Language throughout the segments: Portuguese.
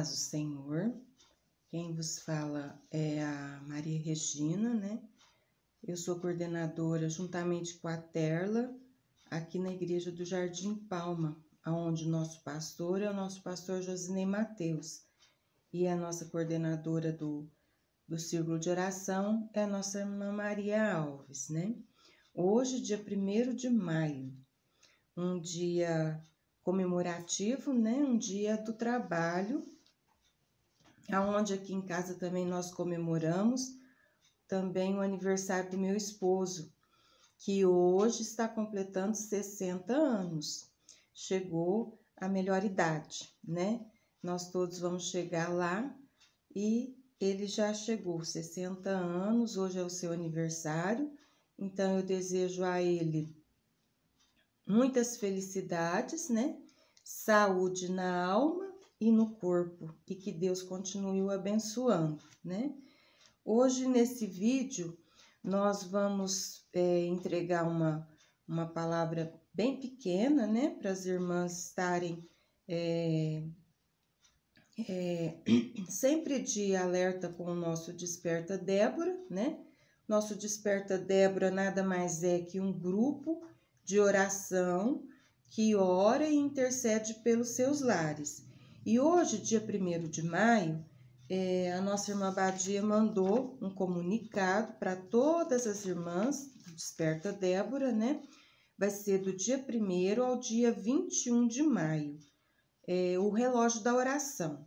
paz do Senhor. Quem vos fala é a Maria Regina, né? Eu sou coordenadora juntamente com a Terla, aqui na Igreja do Jardim Palma, onde o nosso pastor é o nosso pastor Josinei Mateus. E a nossa coordenadora do Círculo de Oração é a nossa irmã Maria Alves, né? Hoje, dia 1º de maio, um dia comemorativo, né? Um dia do trabalho, aonde aqui em casa também nós comemoramos também o aniversário do meu esposo, que hoje está completando 60 anos. Chegou a melhor idade, né? Nós todos vamos chegar lá e ele já chegou, 60 anos, hoje é o seu aniversário. Então eu desejo a ele muitas felicidades, né? Saúde na alma e no corpo, e que Deus continue o abençoando, né? Hoje, nesse vídeo, nós vamos entregar uma palavra bem pequena, né? Para as irmãs estarem sempre de alerta com o nosso Desperta Débora, né? Nosso Desperta Débora nada mais é que um grupo de oração que ora e intercede pelos seus lares. E hoje, dia 1º de maio, a nossa irmã Badia mandou um comunicado para todas as irmãs do Desperta Débora, né? Vai ser do dia 1º ao dia 21 de maio, o relógio da oração.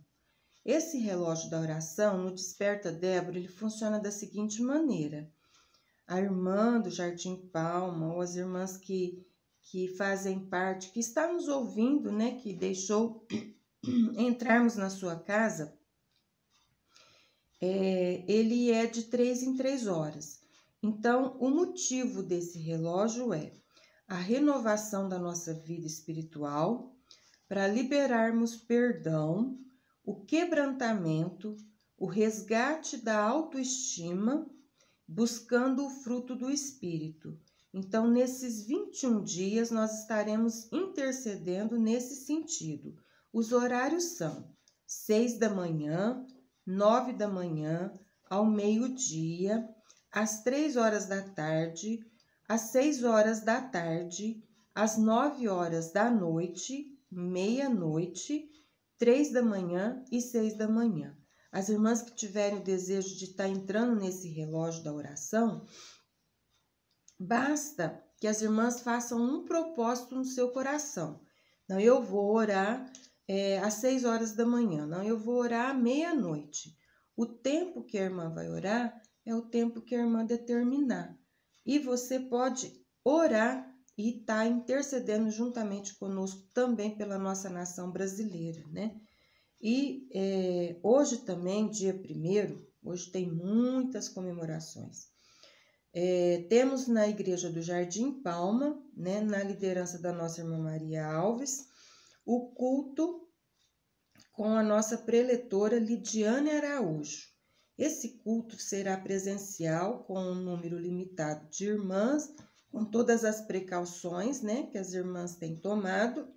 Esse relógio da oração, no Desperta Débora, ele funciona da seguinte maneira. A irmã do Jardim Palma, ou as irmãs que fazem parte, que está nos ouvindo, né, que deixou entrarmos na sua casa, ele é de 3 em 3 horas. Então, o motivo desse relógio é a renovação da nossa vida espiritual, para liberarmos perdão, o quebrantamento, o resgate da autoestima, buscando o fruto do Espírito. Então, nesses 21 dias, nós estaremos intercedendo nesse sentido. Os horários são 6 da manhã, 9 da manhã, ao meio-dia, às 3 horas da tarde, às 6 horas da tarde, às 9 horas da noite, meia-noite, 3 da manhã e 6 da manhã. As irmãs que tiverem o desejo de estar entrando nesse relógio da oração, basta que as irmãs façam um propósito no seu coração. Não, eu vou orar às 6 horas da manhã. Não, eu vou orar à meia-noite. O tempo que a irmã vai orar é o tempo que a irmã determinar. E você pode orar e estar intercedendo juntamente conosco também pela nossa nação brasileira, né? E hoje também, dia 1º, hoje tem muitas comemorações. Temos na Igreja do Jardim Palma, né, na liderança da nossa irmã Maria Alves, o culto com a nossa preletora Lidiane Araújo. Esse culto será presencial com um número limitado de irmãs, com todas as precauções, né, que as irmãs têm tomado,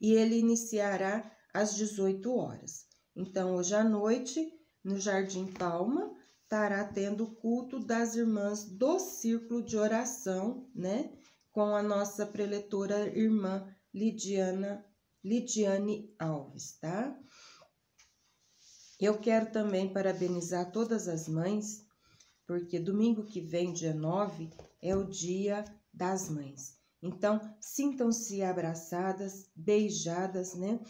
e ele iniciará às 18 horas. Então, hoje à noite, no Jardim Palma, estará tendo o culto das irmãs do Círculo de Oração, né? Com a nossa preletora irmã Lidiane Alves, tá? Eu quero também parabenizar todas as mães, porque domingo que vem, dia 9, é o Dia das Mães. Então, sintam-se abraçadas, beijadas, né?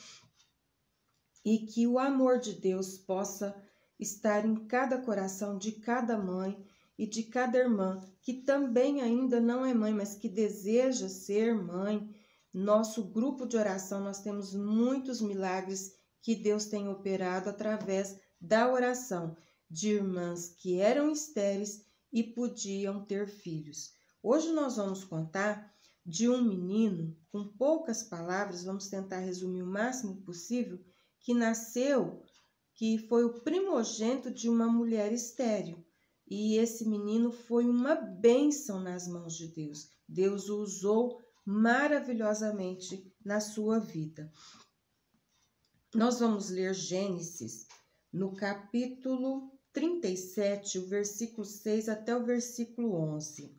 E que o amor de Deus possa estar em cada coração de cada mãe e de cada irmã que também ainda não é mãe, mas que deseja ser mãe. Nosso grupo de oração, nós temos muitos milagres que Deus tem operado através da oração de irmãs que eram estéreis e podiam ter filhos. Hoje nós vamos contar de um menino, com poucas palavras, vamos tentar resumir o máximo possível, que nasceu, que foi o primogênito de uma mulher estéril. E esse menino foi uma bênção nas mãos de Deus. Deus o usou maravilhosamente na sua vida. Nós vamos ler Gênesis no capítulo 37, o versículo 6 até o versículo 11.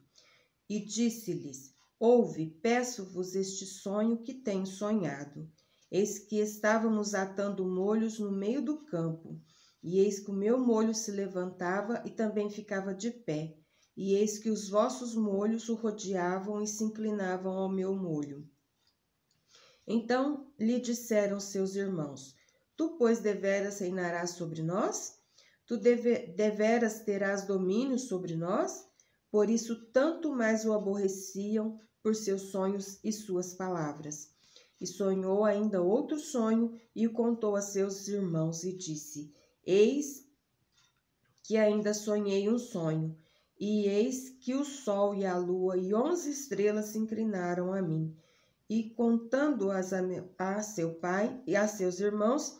E disse-lhes: Ouve, peço-vos este sonho que tenho sonhado. Eis que estávamos atando molhos no meio do campo, e eis que o meu molho se levantava e também ficava de pé, e eis que os vossos molhos o rodeavam e se inclinavam ao meu molho. Então lhe disseram seus irmãos: Tu, pois, deveras reinarás sobre nós? Tu deveras terás domínio sobre nós? Por isso, tanto mais o aborreciam por seus sonhos e suas palavras. E sonhou ainda outro sonho e o contou a seus irmãos e disse: Eis que ainda sonhei um sonho, e eis que o sol e a lua e 11 estrelas se inclinaram a mim. E contando-as a seu pai e a seus irmãos,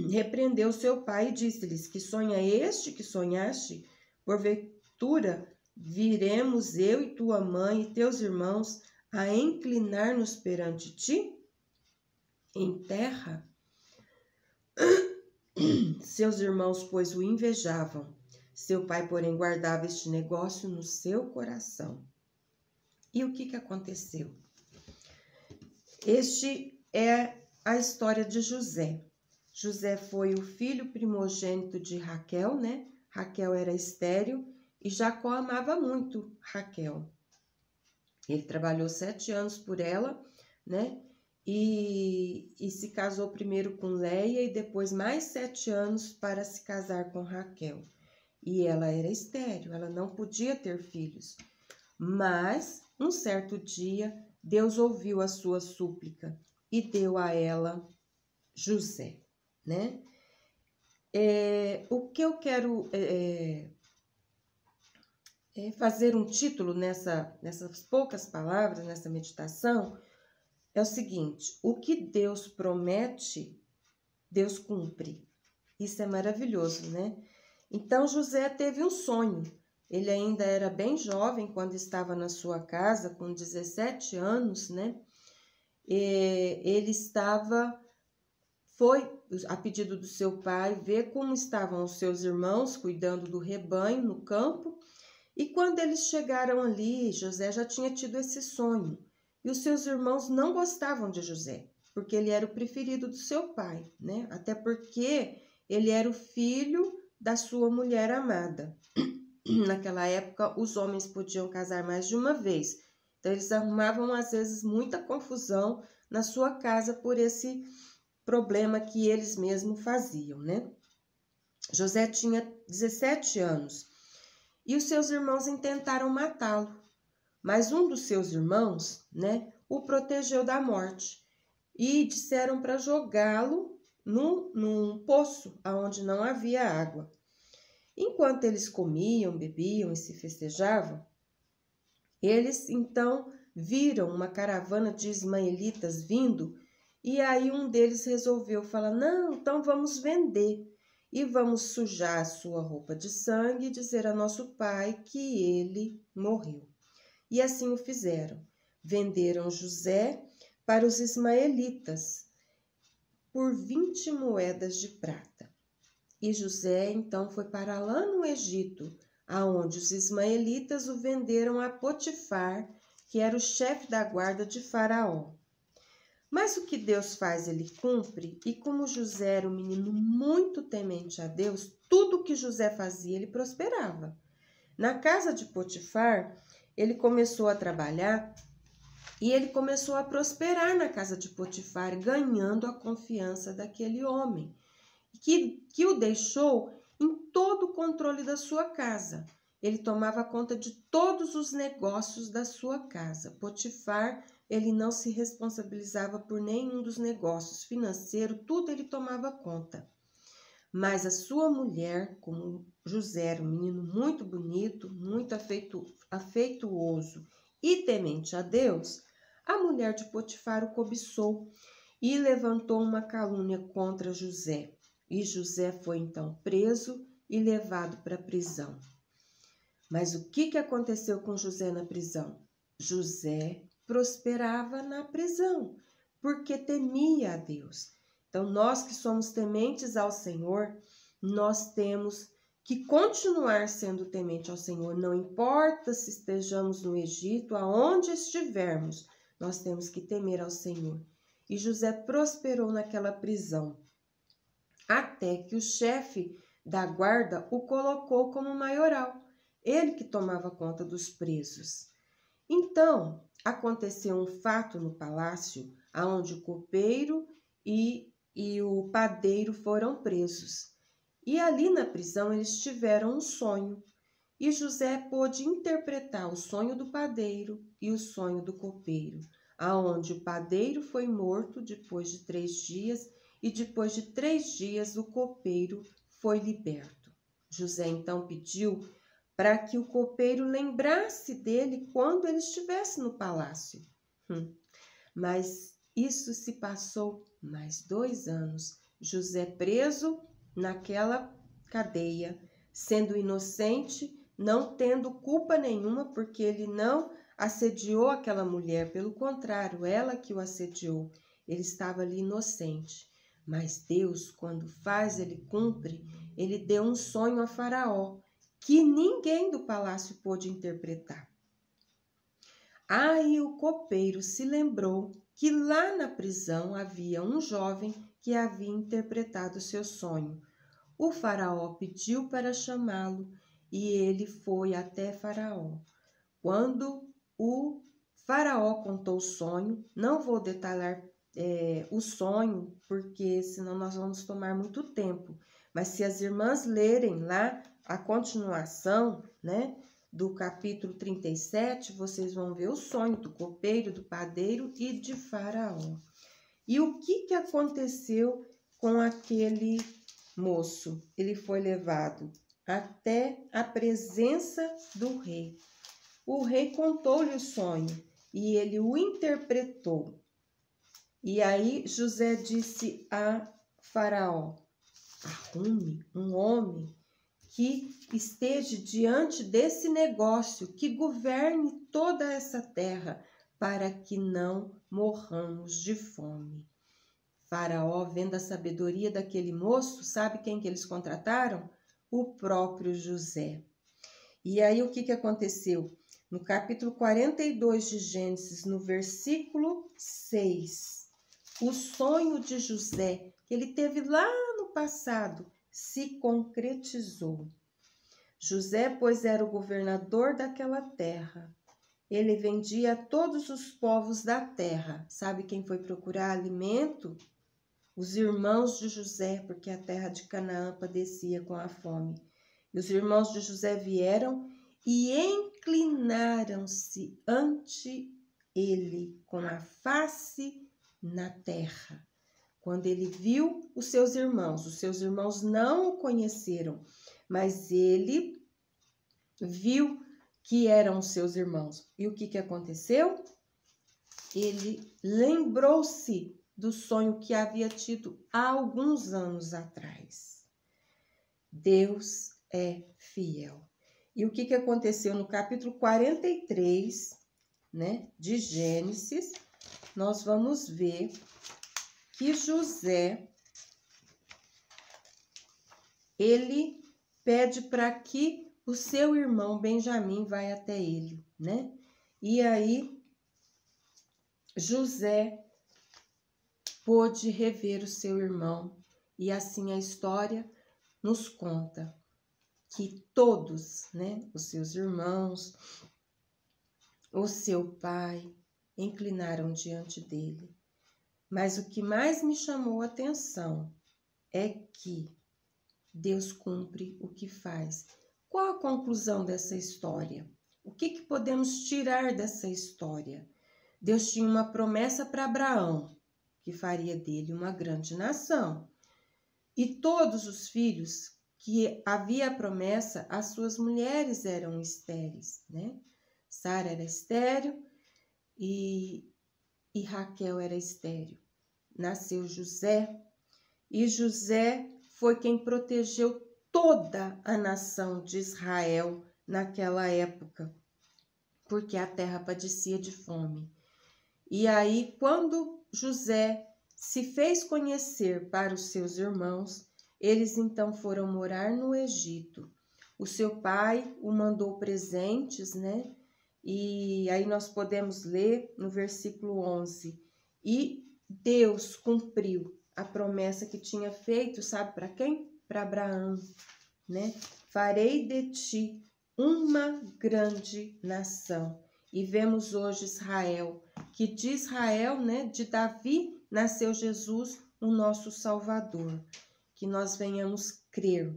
repreendeu seu pai e disse-lhes: Que sonho é este que sonhaste? Porventura viremos eu e tua mãe e teus irmãos a inclinar-nos perante ti em terra? Seus irmãos, pois, o invejavam. Seu pai, porém, guardava este negócio no seu coração. E o que aconteceu? Este é a história de José. José foi o filho primogênito de Raquel, né? Raquel era estéril e Jacó amava muito Raquel. Ele trabalhou 7 anos por ela, né? E se casou primeiro com Leia e depois mais 7 anos para se casar com Raquel. E ela era estéril, ela não podia ter filhos. Mas, um certo dia, Deus ouviu a sua súplica e deu a ela José, né? O que eu quero fazer um título nessas poucas palavras, nessa meditação, é o seguinte: o que Deus promete, Deus cumpre. Isso é maravilhoso, né? Então, José teve um sonho. Ele ainda era bem jovem quando estava na sua casa, com 17 anos, né? Ele foi, a pedido do seu pai, ver como estavam os seus irmãos cuidando do rebanho no campo. E quando eles chegaram ali, José já tinha tido esse sonho. E os seus irmãos não gostavam de José, porque ele era o preferido do seu pai, né? Até porque ele era o filho da sua mulher amada. Naquela época, os homens podiam casar mais de uma vez. Então, eles arrumavam, às vezes, muita confusão na sua casa por esse problema que eles mesmos faziam, né? José tinha 17 anos e os seus irmãos intentaram matá-lo. Mas um dos seus irmãos, né, o protegeu da morte e disseram para jogá-lo num poço onde não havia água. Enquanto eles comiam, bebiam e se festejavam, eles então viram uma caravana de ismaelitas vindo e aí um deles resolveu falar: não, então vamos vender e vamos sujar a sua roupa de sangue e dizer a nosso pai que ele morreu. E assim o fizeram. Venderam José para os ismaelitas por 20 moedas de prata. E José então foi para lá no Egito, aonde os ismaelitas o venderam a Potifar, que era o chefe da guarda de Faraó. Mas o que Deus faz, ele cumpre, e como José era um menino muito temente a Deus, tudo que José fazia, ele prosperava. Na casa de Potifar, ele começou a trabalhar e ele começou a prosperar na casa de Potifar, ganhando a confiança daquele homem, que o deixou em todo o controle da sua casa. Ele tomava conta de todos os negócios da sua casa. Potifar, ele não se responsabilizava por nenhum dos negócios financeiros, tudo ele tomava conta. Mas a sua mulher, como José era um menino muito bonito, muito afeituoso e temente a Deus, a mulher de Potifar o cobiçou e levantou uma calúnia contra José. E José foi então preso e levado para a prisão. Mas o que aconteceu com José na prisão? José prosperava na prisão, porque temia a Deus. Então, nós que somos tementes ao Senhor, nós temos que continuar sendo temente ao Senhor. Não importa se estejamos no Egito, aonde estivermos, nós temos que temer ao Senhor. E José prosperou naquela prisão, até que o chefe da guarda o colocou como maioral, ele que tomava conta dos presos. Então, aconteceu um fato no palácio, onde o copeiro e o padeiro foram presos. E ali na prisão eles tiveram um sonho, e José pôde interpretar o sonho do padeiro e o sonho do copeiro, aonde o padeiro foi morto depois de 3 dias, e depois de 3 dias o copeiro foi liberto. José então pediu para que o copeiro lembrasse dele quando ele estivesse no palácio. Mas isso se passou mais 2 anos, José preso naquela cadeia, sendo inocente, não tendo culpa nenhuma, porque ele não assediou aquela mulher, pelo contrário, ela que o assediou, ele estava ali inocente. Mas Deus, quando faz, ele cumpre. Ele deu um sonho a Faraó, que ninguém do palácio pôde interpretar. Aí o copeiro se lembrou que lá na prisão havia um jovem que havia interpretado seu sonho. O faraó pediu para chamá-lo e ele foi até Faraó. Quando o faraó contou o sonho, não vou detalhar o sonho, porque senão nós vamos tomar muito tempo. Mas se as irmãs lerem lá a continuação, né, do capítulo 37, vocês vão ver o sonho do copeiro, do padeiro e de Faraó. E o que aconteceu com aquele moço? Ele foi levado até a presença do rei. O rei contou-lhe o sonho e ele o interpretou. E aí José disse a Faraó: arrume um homem que esteja diante desse negócio, que governe toda essa terra, para que não morramos de fome. Faraó, vendo a sabedoria daquele moço, sabe quem que eles contrataram? O próprio José. E aí o que aconteceu? No capítulo 42 de Gênesis, no versículo 6, o sonho de José, que ele teve lá no passado, se concretizou. José, pois, era o governador daquela terra. Ele vendia a todos os povos da terra. Sabe quem foi procurar alimento? Os irmãos de José, porque a terra de Canaã padecia com a fome. E os irmãos de José vieram e inclinaram-se ante ele com a face na terra. Quando ele viu os seus irmãos não o conheceram, mas ele viu que eram os seus irmãos. E o que aconteceu? Ele lembrou-se do sonho que havia tido há alguns anos atrás. Deus é fiel. E o que aconteceu no capítulo 43, né, de Gênesis? Nós vamos ver que José, ele pede para que o seu irmão Benjamim vá até ele, né? E aí José pôde rever o seu irmão, e assim a história nos conta que todos, né, os seus irmãos, o seu pai, inclinaram diante dele. Mas o que mais me chamou a atenção é que Deus cumpre o que faz. Qual a conclusão dessa história? O que podemos tirar dessa história? Deus tinha uma promessa para Abraão, que faria dele uma grande nação. E todos os filhos que havia a promessa, as suas mulheres eram estéreis, né? Sara era estéril e Raquel era estéril. Nasceu José, e José foi quem protegeu toda a nação de Israel naquela época, porque a terra padecia de fome. E aí, quando José se fez conhecer para os seus irmãos. Eles então foram morar no Egito. O seu pai o mandou presentes, né? E aí nós podemos ler no versículo 11. E Deus cumpriu a promessa que tinha feito, sabe para quem? Para Abraão, né? Farei de ti uma grande nação. E vemos hoje Israel, que de Israel, né, de Davi, nasceu Jesus, o nosso Salvador. Que nós venhamos crer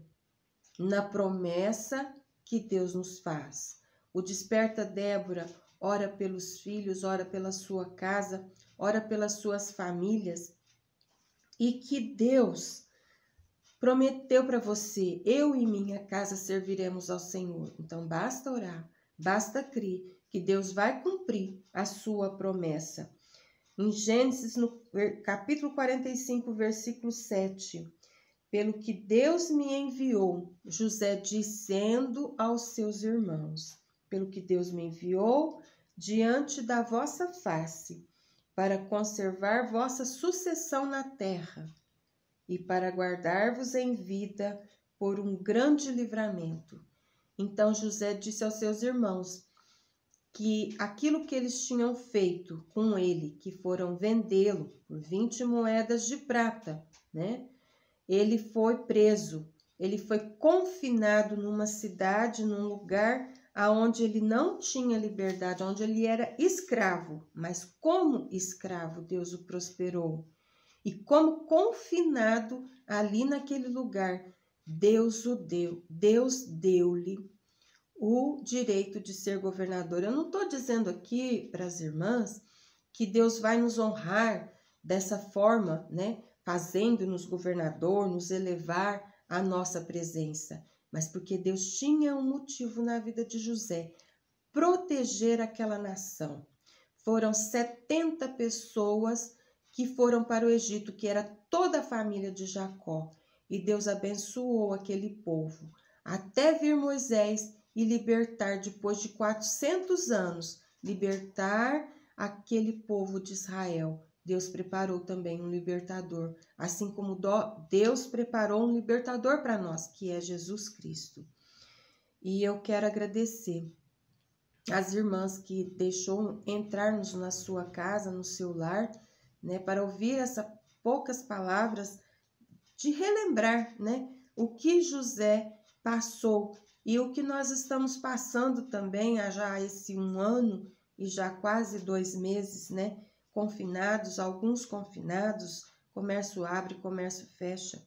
na promessa que Deus nos faz. O Desperta Débora ora pelos filhos, ora pela sua casa, ora pelas suas famílias, e que Deus prometeu para você: eu e minha casa serviremos ao Senhor. Então basta orar, basta crer que Deus vai cumprir a sua promessa. Em Gênesis, no capítulo 45, versículo 7, pelo que Deus me enviou, José dizendo aos seus irmãos, pelo que Deus me enviou diante da vossa face, para conservar vossa sucessão na terra e para guardar-vos em vida por um grande livramento. Então José disse aos seus irmãos que aquilo que eles tinham feito com ele, que foram vendê-lo por 20 moedas de prata, né? Ele foi preso, ele foi confinado numa cidade, num lugar aonde ele não tinha liberdade, onde ele era escravo, mas como escravo Deus o prosperou. E como confinado ali naquele lugar, Deus o deu, Deus deu-lhe o direito de ser governador. Eu não estou dizendo aqui para as irmãs que Deus vai nos honrar dessa forma, né? Fazendo-nos governador, nos elevar à nossa presença, mas porque Deus tinha um motivo na vida de José, proteger aquela nação. Foram 70 pessoas que foram para o Egito, que era toda a família de Jacó, e Deus abençoou aquele povo, até vir Moisés e libertar, depois de 400 anos, libertar aquele povo de Israel. Deus preparou também um libertador, assim como Deus preparou um libertador para nós, que é Jesus Cristo. E eu quero agradecer as irmãs que deixou entrarmos na sua casa, no seu lar, né, para ouvir essas poucas palavras de relembrar, né, o que José passou e o que nós estamos passando também há já esse 1 ano e já quase 2 meses, né, confinados, alguns confinados, comércio abre, comércio fecha,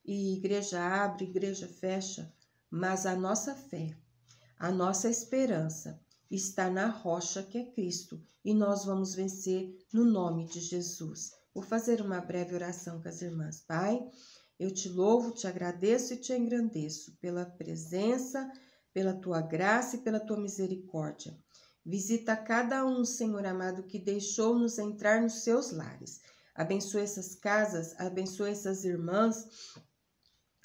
e igreja abre, igreja fecha, mas a nossa fé, a nossa esperança está na rocha que é Cristo, e nós vamos vencer no nome de Jesus. Vou fazer uma breve oração com as irmãs. Pai, eu te louvo, te agradeço e te engrandeço pela presença, pela tua graça e pela tua misericórdia. Visita cada um, Senhor amado, que deixou-nos entrar nos seus lares. Abençoe essas casas, abençoe essas irmãs,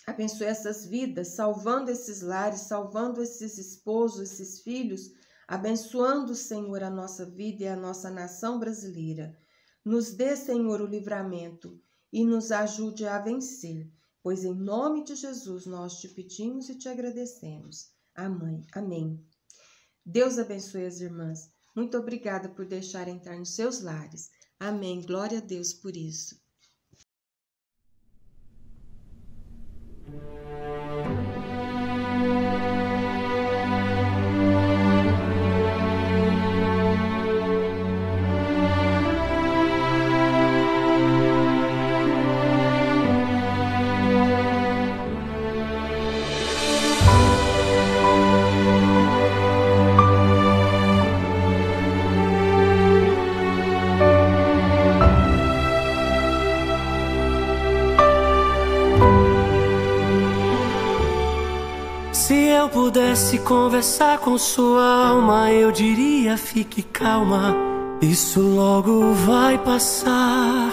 abençoe essas vidas, salvando esses lares, salvando esses esposos, esses filhos, abençoando, Senhor, a nossa vida e a nossa nação brasileira. Nos dê, Senhor, o livramento e nos ajude a vencer, pois em nome de Jesus nós te pedimos e te agradecemos. Amém. Amém. Deus abençoe as irmãs. Muito obrigada por deixar entrar nos seus lares. Amém. Glória a Deus por isso. Se eu pudesse conversar com sua alma, eu diria: fique calma, isso logo vai passar.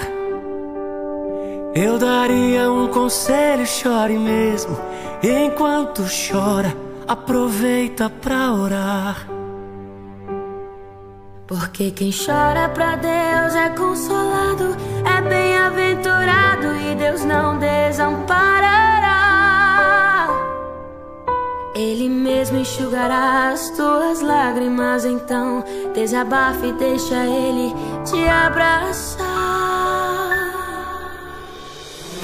Eu daria um conselho: chore mesmo. Enquanto chora, aproveita pra orar. Porque quem chora pra Deus é consolado, é é bem-aventurado e Deus não desamparará. Ele mesmo enxugará as tuas lágrimas, então desabafa e deixa Ele te abraçar.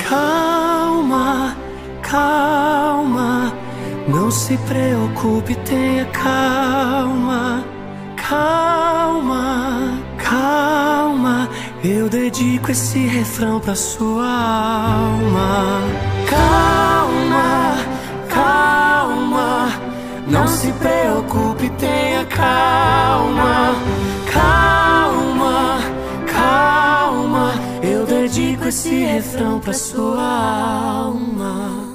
Calma, calma, não se preocupe, tenha calma. Calma, calma, eu dedico esse refrão pra sua alma. Calma, calma, não se preocupe, tenha calma. Calma, calma, eu dedico esse refrão pra sua alma.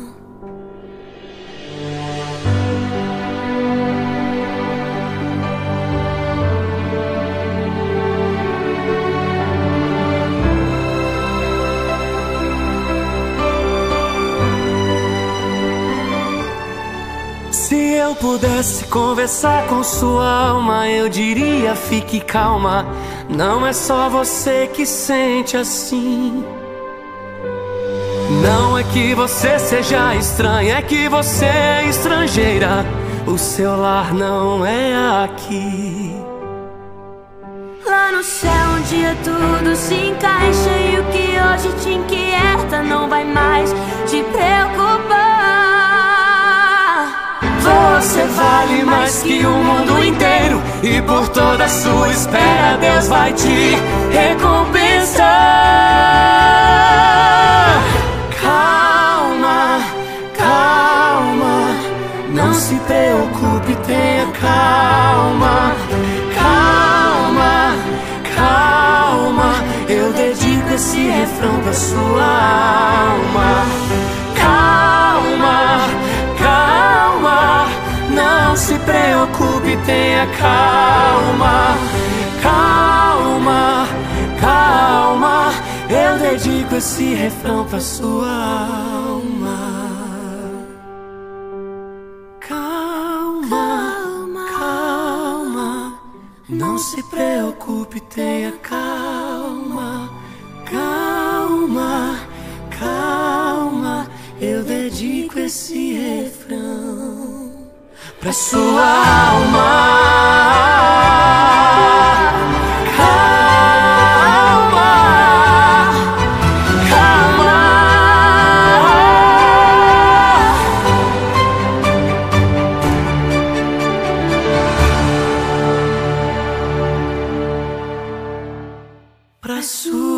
Se eu pudesse conversar com sua alma, eu diria: fique calma, não é só você que sente assim. Não é que você seja estranha, é que você é estrangeira. O seu lar não é aqui. Lá no céu um dia tudo se encaixa e o que hoje te inquieta não vai mais te preocupar. Você vale mais que o mundo inteiro e por toda a sua espera Deus vai te recompensar. Calma, calma, não se preocupe, tenha calma. Calma, calma, eu dedico esse refrão pra sua alma. Calma, calma, não se preocupe, tenha calma. Calma, calma, eu dedico esse refrão pra sua alma. Calma, calma, não se preocupe, tenha calma. Calma, calma, eu dedico esse refrão pra sua alma. Calma, calma. Pra sua